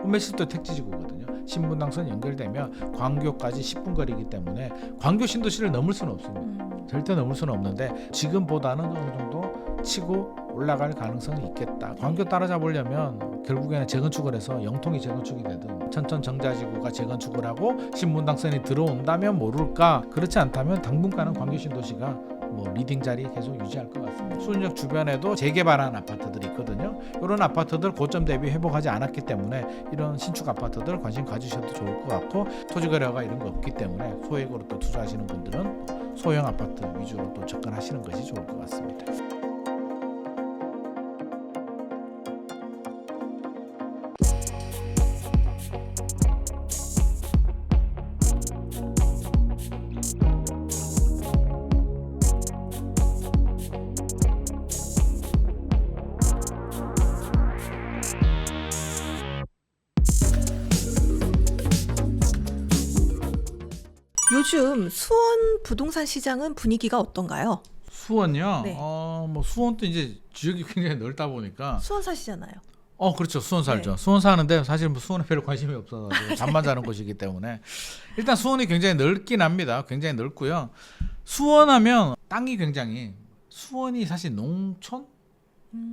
홈메시도 택지지구거든요. 신분당선 연결되면 광교까지 10분 거리이기 때문에 광교 신도시를 넘을 수는 없습니다. 절대 넘을 수는 없는데 지금보다는 어느 정도 치고 올라갈 가능성이 있겠다. 광교 따라잡으려면 결국에는 재건축을 해서 영통이 재건축이 되든 천천정자지구가 재건축을 하고 신분당선이 들어온다면 모를까. 그렇지 않다면 당분간은 광교 신도시가 뭐 리딩 자리 계속 유지할 것 같습니다. 수원역 주변에도 재개발한 아파트들이 있거든요. 이런 아파트들 고점 대비 회복하지 않았기 때문에 이런 신축 아파트들 관심 가지셔도 좋을 것 같고, 토지 거래가 이런 거 없기 때문에 소액으로 또 투자하시는 분들은 소형 아파트 위주로 또 접근하시는 것이 좋을 것 같습니다. 요즘 수원 부동산 시장은 분위기가 어떤가요? 수원요? 네. 뭐 수원도 이제 지역이 굉장히 넓다 보니까 수원 사시잖아요. 그렇죠. 수원 살죠. 네. 수원 사는데 사실 뭐 수원에 별로 관심이 없어서 잠만 자는 곳이기 때문에 일단 수원이 굉장히 넓긴 합니다. 굉장히 넓고요. 수원하면 땅이 굉장히, 수원이 사실 농촌?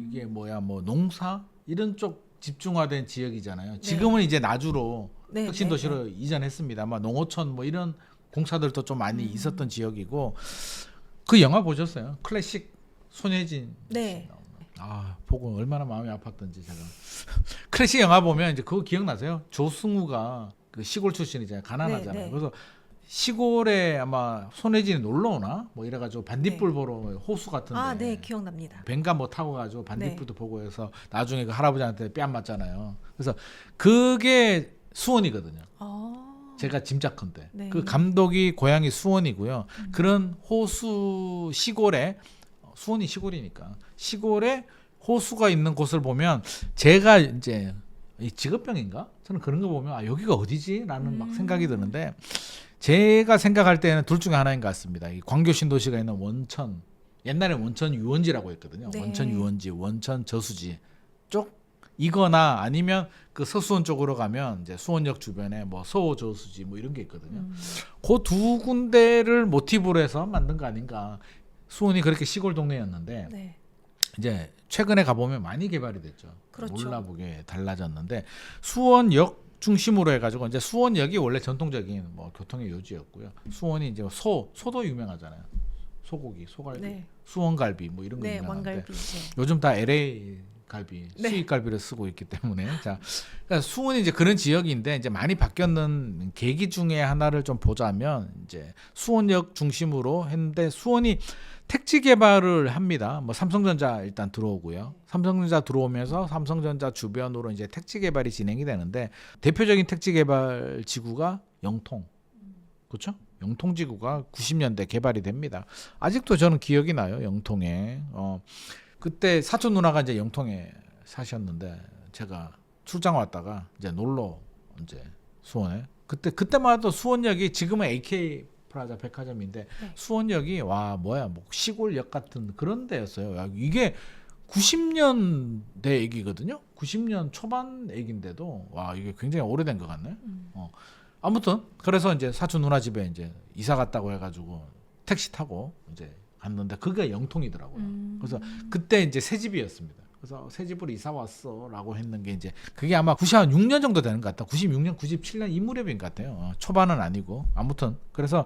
이게 뭐야, 뭐 농사? 이런 쪽 집중화된 지역이잖아요. 지금은 이제 나주로 네, 혁신도시로 이전했습니다. 아마 농어촌 뭐 이런 공사들도 좀 많이 있었던 지역이고. 그 영화 보셨어요? 클래식 손예진. 네. 보고 얼마나 마음이 아팠던지 제가. 클래식 영화 보면 이제 그거 기억나세요? 조승우가 그 시골 출신이잖아요. 가난하잖아요. 네. 그래서 시골에 아마 손예진이 놀러 오나? 뭐 이래가지고 반딧불 보러 호수 같은데. 네, 기억납니다. 벤가 뭐 타고 가지고 반딧불도 보고 해서 나중에 그 할아버지한테 뺨 맞잖아요. 그래서 그게 수원이거든요. 제가 짐작컨대. 네. 그 감독이 고향이 수원이고요. 그런 호수 시골에, 수원이 시골이니까 시골에 호수가 있는 곳을 보면 제가 이제 이 직업병인가? 저는 그런 거 보면 여기가 어디지? 라는 막 생각이 드는데, 제가 생각할 때는 둘 중에 하나인 것 같습니다. 이 광교 신도시가 있는 원천, 옛날에 원천 유원지라고 했거든요. 네. 원천 유원지, 원천 저수지 쪽 이거나 아니면 그 서수원 쪽으로 가면 이제 수원역 주변에 뭐 서호 저수지 뭐 이런 게 있거든요. 그 두 군데를 모티브로 해서 만든 거 아닌가. 수원이 그렇게 시골 동네였는데 네. 이제 최근에 가보면 많이 개발이 됐죠. 그렇죠. 몰라보게 달라졌는데, 수원역 중심으로 해가지고 이제 수원역이 원래 전통적인 뭐 교통의 요지였고요. 수원이 이제 소도 유명하잖아요. 소고기, 소갈비, 네. 수원갈비 뭐 이런 거 네, 유명한데 왕갈비. 네. 요즘 다 LA 갈비, 네. 수입 갈비를 쓰고 있기 때문에 그러니까 수원이 이제 그런 지역인데 이제 많이 바뀌었는 계기 중에 하나를 좀 보자면 이제 수원역 중심으로 했는데 수원이 택지 개발을 합니다. 뭐 삼성전자 일단 들어오고요. 삼성전자 들어오면서 삼성전자 주변으로 이제 택지 개발이 진행이 되는데, 대표적인 택지 개발 지구가 영통. 그렇죠? 영통 지구가 90년대 개발이 됩니다. 아직도 저는 기억이 나요. 영통에. 그때 사촌 누나가 이제 영통에 사셨는데 제가 출장 왔다가 이제 놀러 이제 수원에, 그때만 해도 수원역이 지금은 AK 프라자 백화점인데 수원역이 뭐 시골역 같은 그런 데였어요. 이게 90년대 얘기거든요. 90년 초반 얘기인데도 이게 굉장히 오래된 것 같네. 아무튼 그래서 이제 사촌 누나 집에 이제 이사 갔다고 해가지고 택시 타고 이제 갔는데 그게 영통이더라고요. 그래서 그때 이제 새 집이었습니다. 그래서 새 집으로 이사 왔어라고 했는 게 이제 그게 아마 96년 정도 되는 것 같다. 96년, 97년 이 무렵인 것 같아요. 초반은 아니고. 아무튼 그래서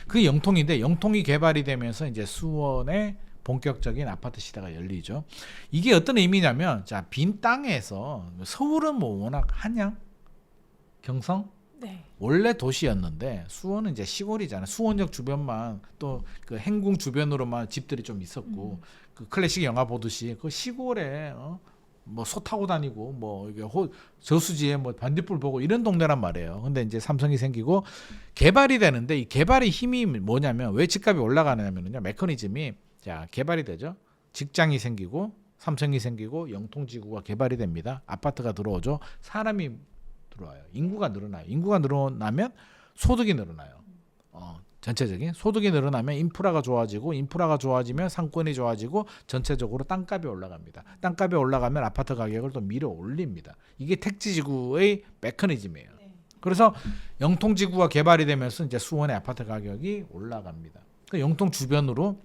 그게 영통인데, 영통이 개발이 되면서 이제 수원에 본격적인 아파트 시대가 열리죠. 이게 어떤 의미냐면, 자, 빈 땅에서 서울은 뭐 워낙 한양, 경성 네. 원래 도시였는데 수원은 이제 시골이잖아요. 수원역 주변만 또 그 행궁 주변으로만 집들이 좀 있었고, 그 클래식 영화 보듯이 그 시골에 뭐 소 타고 다니고 뭐 이게 저수지에 뭐 반딧불 보고 이런 동네란 말이에요. 근데 이제 삼성이 생기고 개발이 되는데, 이 개발의 힘이 뭐냐면, 왜 집값이 올라가냐면요, 메커니즘이, 자, 개발이 되죠. 직장이 생기고 삼성이 생기고 영통지구가 개발이 됩니다. 아파트가 들어오죠. 사람이 들어와요. 인구가 늘어나요. 인구가 늘어나면 소득이 늘어나요. 전체적인 소득이 늘어나면 인프라가 좋아지고 인프라가 좋아지면 상권이 좋아지고 전체적으로 땅값이 올라갑니다. 땅값이 올라가면 아파트 가격을 또 밀어 올립니다. 이게 택지지구의 메커니즘이에요. 그래서 영통지구가 개발이 되면서 이제 수원의 아파트 가격이 올라갑니다. 그 영통 주변으로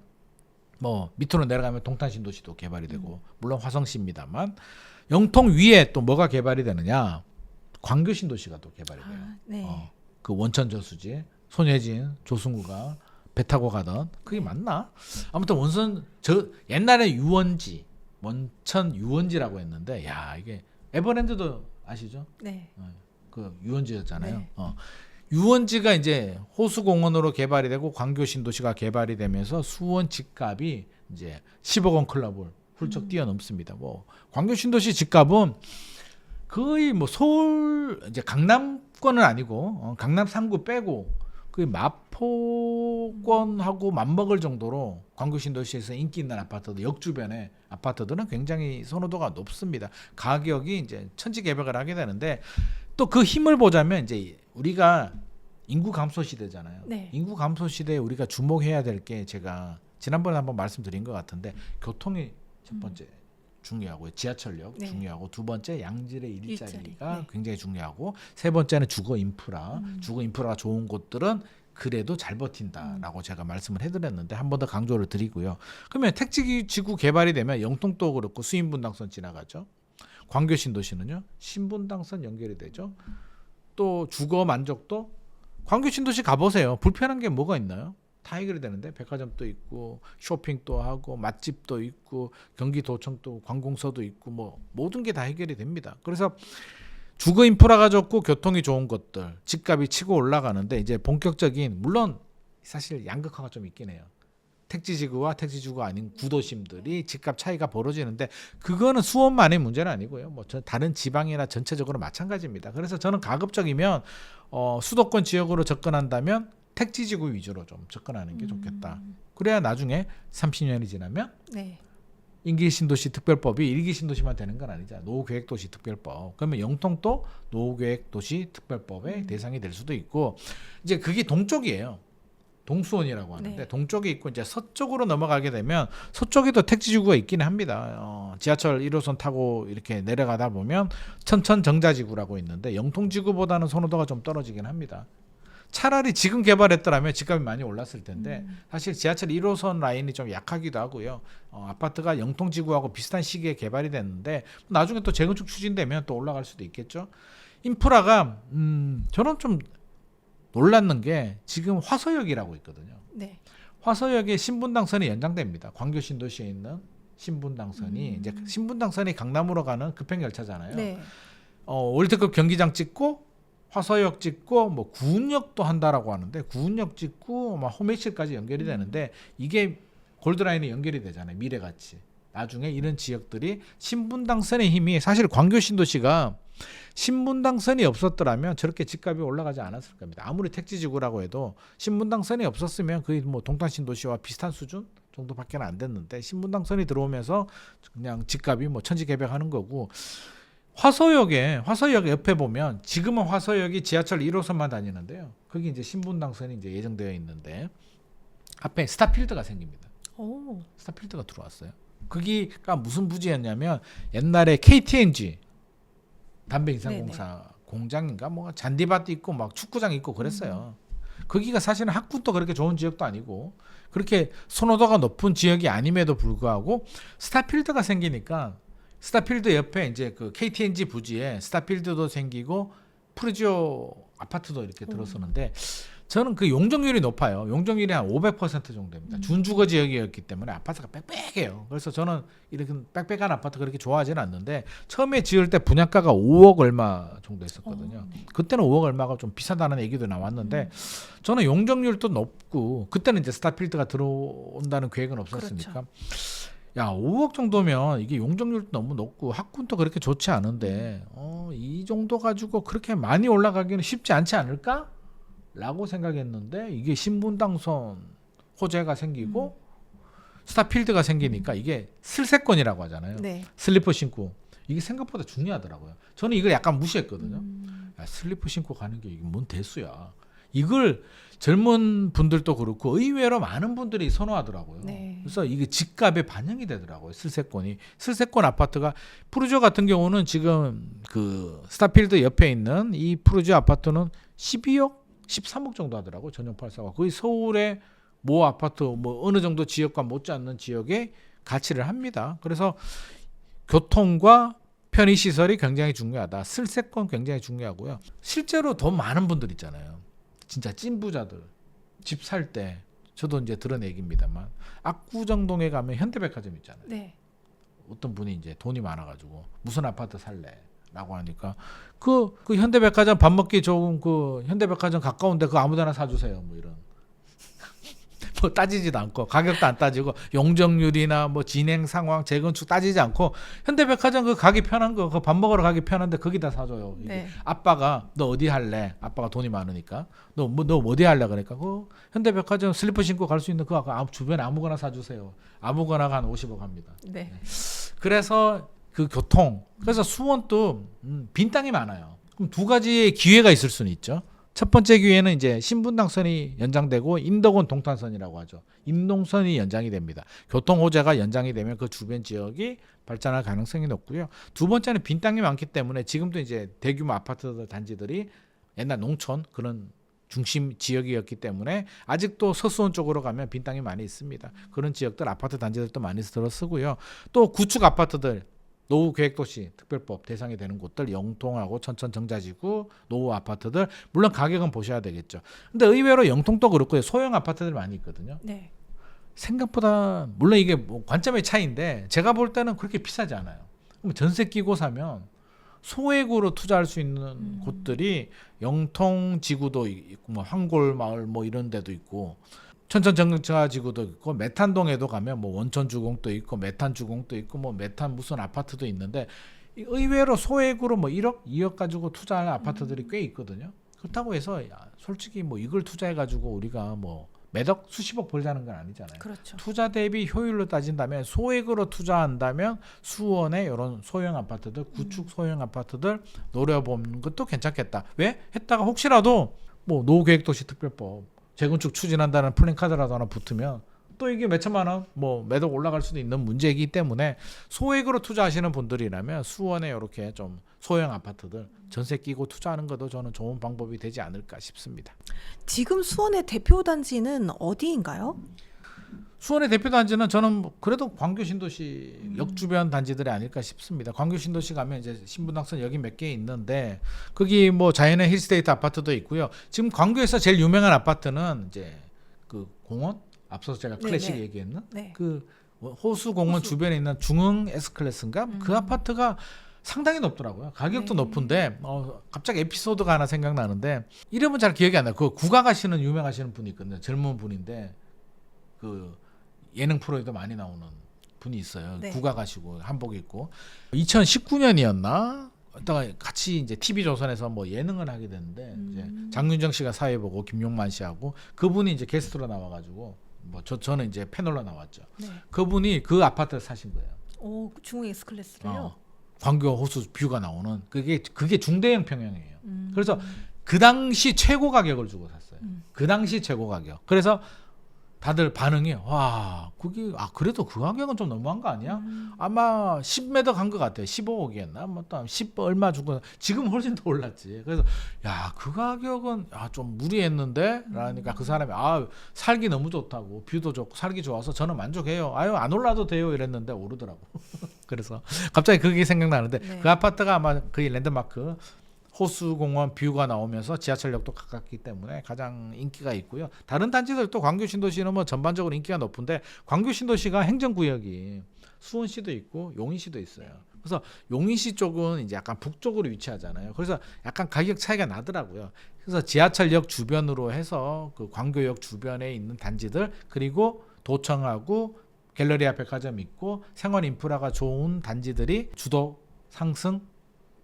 뭐 밑으로 내려가면 동탄신도시도 개발이 되고 물론 화성시입니다만 영통 위에 또 뭐가 개발이 되느냐? 광교신도시가 또 개발이 돼요. 네. 그 원천저수지 손예진, 조승우가 배 타고 가던 그게 맞나? 아무튼 옛날에 유원지, 원천 유원지라고 했는데 야 이게 에버랜드도 아시죠? 네. 그 유원지였잖아요. 네. 유원지가 이제 호수공원으로 개발이 되고 광교신도시가 개발이 되면서 수원 집값이 이제 10억 원 클럽을 훌쩍 뛰어넘습니다. 뭐 광교신도시 집값은 거의 뭐 서울 이제 강남권은 아니고 강남 3구 빼고 그 마포권하고 맞먹을 정도로 광교신도시에서 인기 있는 아파트들 역주변의 아파트들은 굉장히 선호도가 높습니다. 가격이 이제 천지개벽을 하게 되는데 또 그 힘을 보자면 이제 우리가 인구 감소 시대잖아요. 네. 인구 감소 시대에 우리가 주목해야 될 게 제가 지난번에 한번 말씀드린 것 같은데 교통이 첫 번째 중요하고요. 지하철역 네. 중요하고 두 번째 양질의 일자리가 네. 굉장히 중요하고 세 번째는 주거 인프라. 주거 인프라가 좋은 곳들은 그래도 잘 버틴다라고 제가 말씀을 해드렸는데 한 번 더 강조를 드리고요. 그러면 택지지구 개발이 되면 영통도 그렇고 수인분당선 지나가죠. 광교신도시는요. 신분당선 연결이 되죠. 또 주거 만족도 광교신도시 가보세요. 불편한 게 뭐가 있나요? 다 해결이 되는데 백화점도 있고 쇼핑도 하고 맛집도 있고 경기도청도 관공서도 있고 뭐 모든 게 다 해결이 됩니다. 그래서 주거 인프라가 좋고 교통이 좋은 것들 집값이 치고 올라가는데 이제 본격적인 물론 사실 양극화가 좀 있긴 해요. 택지지구와 택지지구가 아닌 구도심들이 집값 차이가 벌어지는데 그거는 수원만의 문제는 아니고요. 뭐 다른 지방이나 전체적으로 마찬가지입니다. 그래서 저는 가급적이면 수도권 지역으로 접근한다면 택지지구 위주로 좀 접근하는 게 좋겠다. 그래야 나중에 30년이 지나면 네. 임기신도시 특별법이 일기신도시만 되는 건 아니잖아요. 노후계획도시 특별법. 그러면 영통도 노후계획도시 특별법의 대상이 될 수도 있고 이제 그게 동쪽이에요. 동수원이라고 하는데 네. 동쪽에 있고 이제 서쪽으로 넘어가게 되면 서쪽에도 택지지구가 있긴 합니다. 지하철 1호선 타고 이렇게 내려가다 보면 천천정자지구라고 있는데 영통지구보다는 선호도가 좀 떨어지긴 합니다. 차라리 지금 개발했더라면 집값이 많이 올랐을 텐데 사실 지하철 1호선 라인이 좀 약하기도 하고요. 아파트가 영통지구하고 비슷한 시기에 개발이 됐는데 나중에 또 재건축 추진되면 또 올라갈 수도 있겠죠. 인프라가 저는 좀 놀랐는 게 지금 화서역이라고 있거든요. 네. 화서역에 신분당선이 연장됩니다. 광교신도시에 있는 신분당선이 이제 신분당선이 강남으로 가는 급행열차잖아요. 네. 월드컵 경기장 찍고 화서역 찍고 뭐 구운역도 한다라고 하는데 구운역 찍고 막 호메실까지 연결이 되는데 이게 골드라인에 연결이 되잖아요. 미래같이. 나중에 이런 지역들이 신분당선의 힘이 사실 광교신도시가 신분당선이 없었더라면 저렇게 집값이 올라가지 않았을 겁니다. 아무리 택지지구라고 해도 신분당선이 없었으면 거의 뭐 동탄신도시와 비슷한 수준 정도밖에 안 됐는데 신분당선이 들어오면서 그냥 집값이 뭐 천지개벽하는 거고 화서역 옆에 보면 지금은 화서역이 지하철 1호선만 다니는데요. 거기 이제 신분당선이 이제 예정되어 있는데 앞에 스타필드가 생깁니다. 오. 스타필드가 들어왔어요. 거기가 무슨 부지였냐면 옛날에 KTNG 담배 인상공사 공장인가 뭐 잔디밭도 있고 막 축구장 있고 그랬어요. 거기가 사실은 학군도 그렇게 좋은 지역도 아니고 그렇게 선호도가 높은 지역이 아님에도 불구하고 스타필드가 생기니까 스타필드 옆에 이제 그 KTNG 부지에 스타필드도 생기고 프루지오 아파트도 이렇게 들어서는데 저는 그 용적률이 높아요. 용적률이 한 500% 정도 됩니다. 준주거 지역이었기 때문에 아파트가 빽빽해요. 그래서 저는 이렇게 빽빽한 아파트 그렇게 좋아하지는 않는데 처음에 지을 때 분양가가 5억 얼마 정도 했었거든요. 그때는 5억 얼마가 좀 비싸다는 얘기도 나왔는데 저는 용적률도 높고 그때는 이제 스타필드가 들어온다는 계획은 없었으니까 그렇죠. 야 5억 정도면 이게 용적률도 너무 높고 학군도 그렇게 좋지 않은데 이 정도 가지고 그렇게 많이 올라가기는 쉽지 않지 않을까? 라고 생각했는데 이게 신분당선 호재가 생기고 스타필드가 생기니까 이게 슬세권이라고 하잖아요. 네. 슬리퍼 신고 이게 생각보다 중요하더라고요. 저는 이걸 약간 무시했거든요. 야, 슬리퍼 신고 가는 게 이게 뭔 대수야. 이걸 젊은 분들도 그렇고 의외로 많은 분들이 선호하더라고요. 네. 그래서 이게 집값에 반영이 되더라고요. 슬세권이. 슬세권 아파트가 푸르지오 같은 경우는 지금 그 스타필드 옆에 있는 이 푸르지오 아파트는 12억, 13억 정도 하더라고요. 전용 8사가. 거의 서울의 모 아파트 뭐 어느 정도 지역과 못지않는 지역에 가치를 합니다. 그래서 교통과 편의시설이 굉장히 중요하다. 슬세권 굉장히 중요하고요. 실제로 돈 많은 분들 있잖아요. 진짜 찐부자들 집 살 때 저도 이제 들은 얘기입니다만 압구정동에 가면 현대백화점 있잖아요. 네. 어떤 분이 이제 돈이 많아가지고 무슨 아파트 살래라고 하니까 그 현대백화점 밥 먹기 좋은 그 현대백화점 가까운데 그 아무데나 사주세요. 뭐 이런 뭐 따지지도 않고 가격도 안 따지고 용적률이나 뭐 진행 상황 재건축 따지지 않고 현대백화점 그 가기 편한 거 그 밥 먹으러 가기 편한데 거기다 사줘요. 네. 아빠가 너 어디 할래? 아빠가 돈이 많으니까 너 어디 할래? 그러니까 그 현대백화점 슬리퍼 신고 갈 수 있는 그 주변에 아무거나 사주세요. 아무거나 한 50억 합니다. 네. 그래서 그 교통 그래서 수원도 빈 땅이 많아요. 그럼 두 가지의 기회가 있을 수는 있죠. 첫 번째 기회는 이제 신분당선이 연장되고 인덕원 동탄선이라고 하죠. 임동선이 연장이 됩니다. 교통 호재가 연장이 되면 그 주변 지역이 발전할 가능성이 높고요. 두 번째는 빈 땅이 많기 때문에 지금도 이제 대규모 아파트 단지들이 옛날 농촌 그런 중심 지역이었기 때문에 아직도 서수원 쪽으로 가면 빈 땅이 많이 있습니다. 그런 지역들 아파트 단지들도 많이 들어서고요. 또 구축 아파트들 노후계획도시 특별법 대상이 되는 곳들 영통하고 천천정자지구 노후 아파트들 물론 가격은 보셔야 되겠죠. 근데 의외로 영통도 그렇고요. 소형 아파트들 많이 있거든요. 네. 생각보다 물론 이게 뭐 관점의 차이인데 제가 볼 때는 그렇게 비싸지 않아요. 그럼 전세 끼고 사면 소액으로 투자할 수 있는 곳들이 영통지구도 있고 뭐 황골마을 뭐 이런 데도 있고 천천정자지구도 있고 메탄동에도 가면 뭐 원천주공도 있고 메탄주공도 있고 뭐 메탄 무슨 아파트도 있는데 의외로 소액으로 뭐 1억, 2억 가지고 투자할 아파트들이 꽤 있거든요. 그렇다고 해서 솔직히 뭐 이걸 투자해 가지고 우리가 뭐 매덕 수십억 벌자는 건 아니잖아요. 그렇죠. 투자 대비 효율로 따진다면 소액으로 투자한다면 수원의 이런 소형 아파트들, 구축 소형 아파트들 노려보는 것도 괜찮겠다. 왜? 했다가 혹시라도 뭐 노후계획도시 특별법 재건축 추진한다는 플랜카드라도 하나 붙으면 또 이게 몇 천만 원 뭐 매덕 올라갈 수도 있는 문제이기 때문에 소액으로 투자하시는 분들이라면 수원에 이렇게 좀 소형 아파트들 전세 끼고 투자하는 것도 저는 좋은 방법이 되지 않을까 싶습니다. 지금 수원의 대표 단지는 어디인가요? 수원의 대표 단지는 저는 그래도 광교 신도시 역 주변 단지들이 아닐까 싶습니다. 광교 신도시 가면 이제 신분당선 여기 몇 개 있는데 거기 뭐 자연의 힐스테이트 아파트도 있고요. 지금 광교에서 제일 유명한 아파트는 이제 그 공원 앞서서 제가 클래식 네네. 얘기했나? 네. 그 호수 공원 주변에 있는 중흥 S클래스인가? 그 아파트가 상당히 높더라고요. 가격도 네. 높은데 갑자기 에피소드가 하나 생각나는데 이름은 잘 기억이 안 나요. 그 국악 하시는 유명하시는 분이 있거든요. 젊은 분인데 그 예능 프로에도 많이 나오는 분이 있어요. 네. 국악 하시고 한복 입고 2019년이었나? 다가 같이 이제 TV조선에서 뭐 예능을 하게 됐는데 이제 장윤정 씨가 사회 보고 김용만 씨하고 그분이 이제 게스트로 나와가지고 뭐 저는 이제 패널로 나왔죠. 네. 그분이 그 아파트를 사신 거예요. 오, 중흥 S클래스를요? 광교 호수 뷰가 나오는 그게 중대형 평형이에요. 그래서 그 당시 최고 가격을 주고 샀어요. 그 당시 최고 가격. 그래서 다들 반응이 와 그게 그래도 그 가격은 좀 너무한 거 아니야? 아마 10m 간 것 같아요. 15억이었나? 뭐또 10 얼마 주고 지금 훨씬 더 올랐지. 그래서 야 그 가격은 좀 무리했는데 라니까 그 사람이 살기 너무 좋다고 뷰도 좋고 살기 좋아서 저는 만족해요. 안 올라도 돼요 이랬는데 오르더라고. 그래서 갑자기 그게 생각나는데 네. 그 아파트가 아마 그 랜드마크 호수공원 뷰가 나오면서 지하철역도 가깝기 때문에 가장 인기가 있고요. 다른 단지들도 광교 신도시는 뭐 전반적으로 인기가 높은데 광교 신도시가 행정구역이 수원시도 있고 용인시도 있어요. 그래서 용인시 쪽은 이제 약간 북쪽으로 위치하잖아요. 그래서 약간 가격 차이가 나더라고요. 그래서 지하철역 주변으로 해서 그 광교역 주변에 있는 단지들 그리고 도청하고 갤러리아 백화점 있고 생활 인프라가 좋은 단지들이 주도 상승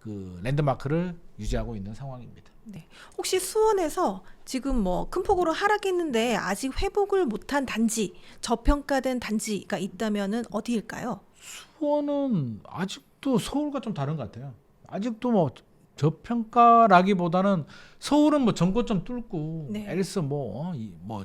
그 랜드마크를 유지하고 있는 상황입니다. 네. 혹시 수원에서 지금 뭐 큰 폭으로 하락했는데 아직 회복을 못한 단지, 저평가된 단지가 있다면은 어디일까요? 수원은 아직도 서울과 좀 다른 것 같아요. 아직도 뭐 저평가라기보다는 서울은 뭐 전고점 뚫고 네. 엘스 뭐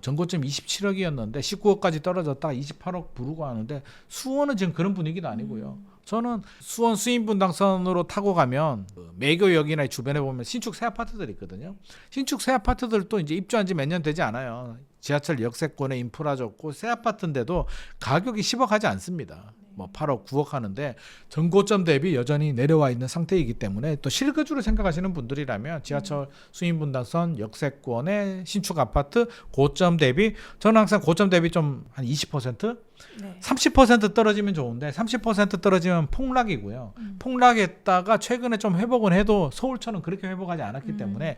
전고점 27억이었는데 19억까지 떨어졌다가 28억 부르고 하는데 수원은 지금 그런 분위기도 아니고요. 저는 수원 수인분당선으로 타고 가면 그 매교역이나 주변에 보면 신축 새 아파트들이 있거든요. 신축 새 아파트들도 이제 입주한 지 몇 년 되지 않아요. 지하철 역세권에 인프라 좋고 새 아파트인데도 가격이 10억 하지 않습니다. 뭐 8억, 9억 하는데 전고점 대비 여전히 내려와 있는 상태이기 때문에 또 실거주를 생각하시는 분들이라면 지하철 수인분당선 역세권의 신축 아파트 고점 대비 저는 항상 고점 대비 좀 한 20%? 네. 30% 떨어지면 좋은데 30% 떨어지면 폭락이고요. 폭락했다가 최근에 좀 회복은 해도 서울처럼 그렇게 회복하지 않았기 때문에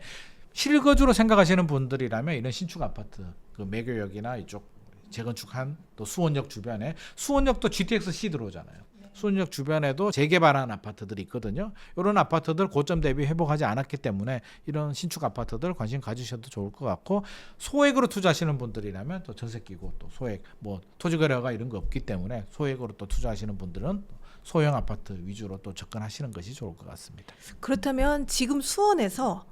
실거주로 생각하시는 분들이라면 이런 신축 아파트 그 매교역이나 이쪽 재건축한 또 수원역 주변에 수원역도 GTX-C 들어오잖아요. 수원역 주변에도 재개발한 아파트들이 있거든요. 이런 아파트들 고점 대비 회복하지 않았기 때문에 이런 신축 아파트들 관심 가지셔도 좋을 것 같고 소액으로 투자하시는 분들이라면 또 전세 끼고 또 소액 뭐 토지거래가 이런 거 없기 때문에 소액으로 또 투자하시는 분들은 소형 아파트 위주로 또 접근하시는 것이 좋을 것 같습니다. 그렇다면 지금 수원에서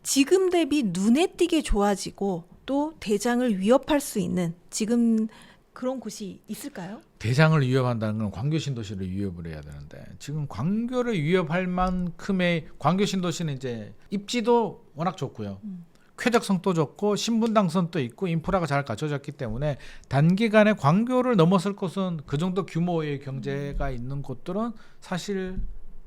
지금 대비 눈에 띄게 좋아지고 또 대장을 위협할 수 있는 지금 그런 곳이 있을까요? 대장을 위협한다는 건 광교 신도시를 위협을 해야 되는데 지금 광교를 위협할 만큼의 광교 신도시는 이제 입지도 워낙 좋고요. 쾌적성도 좋고 신분당선도 있고 인프라가 잘 갖춰졌기 때문에 단기간에 광교를 넘어설 곳은 그 정도 규모의 경제가 있는 곳들은 사실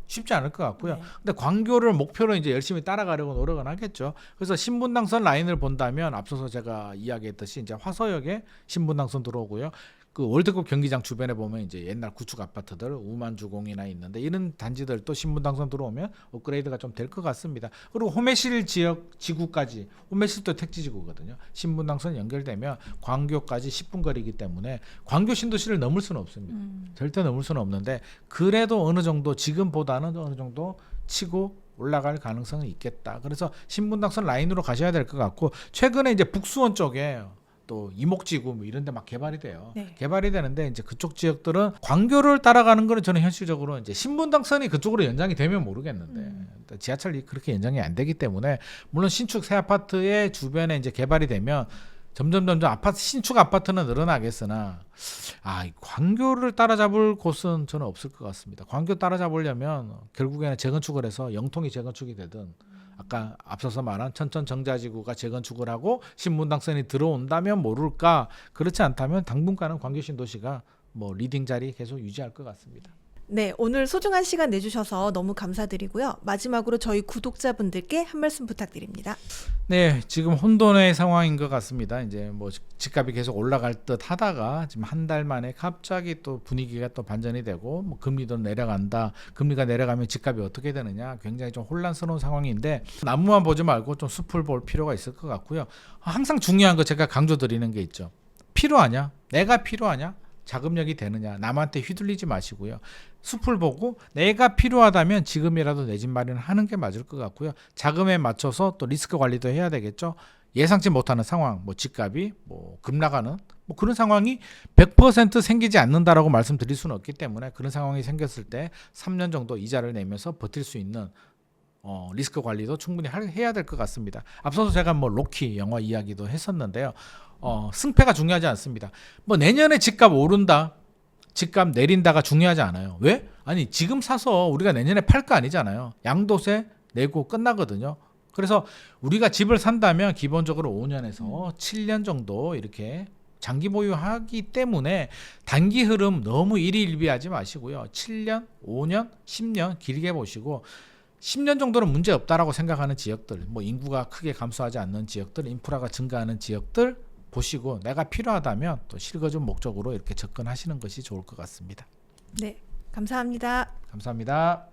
쉽지 않을 것 같고요. 네. 근데 광교를 목표로 이제 열심히 따라가려고 노력은 하겠죠. 그래서 신분당선 라인을 본다면 앞서서 제가 이야기했듯이 이제 화서역에 신분당선 들어오고요. 그 월드컵 경기장 주변에 보면 이제 옛날 구축 아파트들 우만주공이나 있는데 이런 단지들 또 신분당선 들어오면 업그레이드가 좀 될 것 같습니다. 그리고 호메실 지역 지구까지 호메실도 택지지구거든요. 신분당선 연결되면 광교까지 10분 거리이기 때문에 광교 신도시를 넘을 수는 없습니다. 절대 넘을 수는 없는데 그래도 어느 정도 지금보다는 어느 정도 치고 올라갈 가능성은 있겠다. 그래서 신분당선 라인으로 가셔야 될 것 같고 최근에 이제 북수원 쪽에 또 이목지구 뭐 이런 데 막 개발이 돼요. 네. 개발이 되는데 이제 그쪽 지역들은 광교를 따라가는 거는 저는 현실적으로 이제 신분당선이 그쪽으로 연장이 되면 모르겠는데 지하철이 그렇게 연장이 안 되기 때문에 물론 신축 새 아파트의 주변에 이제 개발이 되면 점점 신축 아파트는 늘어나겠으나 이 광교를 따라잡을 곳은 저는 없을 것 같습니다. 광교 따라잡으려면 결국에는 재건축을 해서 영통이 재건축이 되든 아까 앞서서 말한 천천정자지구가 재건축을 하고 신분당선이 들어온다면 모를까. 그렇지 않다면 당분간은 광교 신도시가 뭐 리딩 자리 계속 유지할 것 같습니다. 네, 오늘 소중한 시간 내주셔서 너무 감사드리고요. 마지막으로 저희 구독자분들께 한 말씀 부탁드립니다. 네, 지금 혼돈의 상황인 것 같습니다. 이제 뭐 집값이 계속 올라갈 듯 하다가 지금 한 달 만에 갑자기 또 분위기가 또 반전이 되고 뭐 금리도 내려간다. 금리가 내려가면 집값이 어떻게 되느냐. 굉장히 좀 혼란스러운 상황인데 나무만 보지 말고 좀 숲을 볼 필요가 있을 것 같고요. 항상 중요한 거 제가 강조드리는 게 있죠. 필요하냐? 내가 필요하냐? 자금력이 되느냐 남한테 휘둘리지 마시고요. 숲을 보고 내가 필요하다면 지금이라도 내 집 마련을 하는 게 맞을 것 같고요. 자금에 맞춰서 또 리스크 관리도 해야 되겠죠. 예상치 못하는 상황, 뭐 집값이 뭐 급락하는 뭐 그런 상황이 100% 생기지 않는다라고 말씀드릴 수는 없기 때문에 그런 상황이 생겼을 때 3년 정도 이자를 내면서 버틸 수 있는 리스크 관리도 충분히 해야 될 것 같습니다. 앞서서 제가 뭐 로키 영화 이야기도 했었는데요. 승패가 중요하지 않습니다. 뭐 내년에 집값 오른다, 집값 내린다가 중요하지 않아요. 왜? 아니 지금 사서 우리가 내년에 팔 거 아니잖아요. 양도세 내고 끝나거든요. 그래서 우리가 집을 산다면 기본적으로 5년에서 7년 정도 이렇게 장기 보유하기 때문에 단기 흐름 너무 일희일비하지 마시고요. 7년, 5년, 10년 길게 보시고 10년 정도는 문제 없다라고 생각하는 지역들, 뭐 인구가 크게 감소하지 않는 지역들, 인프라가 증가하는 지역들 보시고 내가 필요하다면 또 실거주 목적으로 이렇게 접근하시는 것이 좋을 것 같습니다. 네, 감사합니다. 감사합니다.